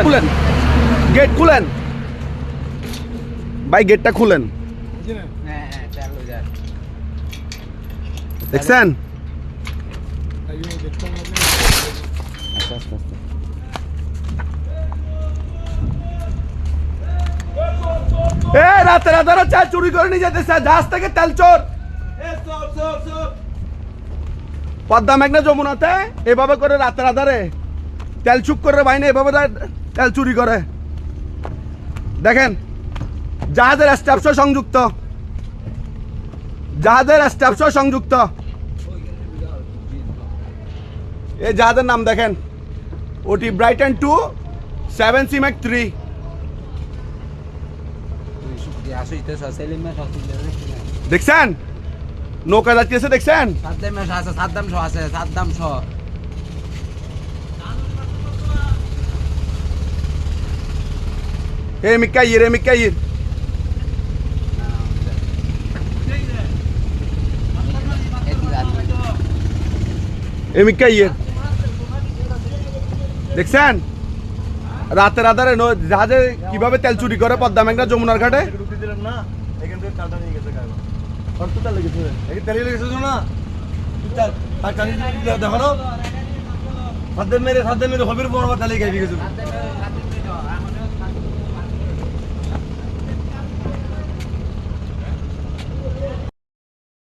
খুলেন, গেট খুলেন ভাই, গেটটা খুলেন। দেখছেন রাতে রাতে চা চুরি করে নিয়ে যেতেছে জাহাজ থেকে তেল চোর। পদ্মা মেঘনা যমুনাতে এভাবে করে রাতের আধারে তেল চুপ করে বাইনে এভাবে তেল চুরি করে। দেখেন জাহাজের স্টাফ সহ সংযুক্ত, জাহাজের স্টাফ সহ সংযুক্ত। এই জাহাজের নাম দেখেন, ওটি ব্রাইটন 2 7 সিম্যাক 3। দেখছেন নৌকা যাচ্ছে, দেখছেন এ মিকাইর, এ মিকাইর এ মিকাইর দেখছেন রাতের আধারে জাহাজে কিভাবে তেল চুরি করে পদ্মা মেঘনা যমুনার ঘাটে। দেখো না মেরে হবির বড় তালে গেছে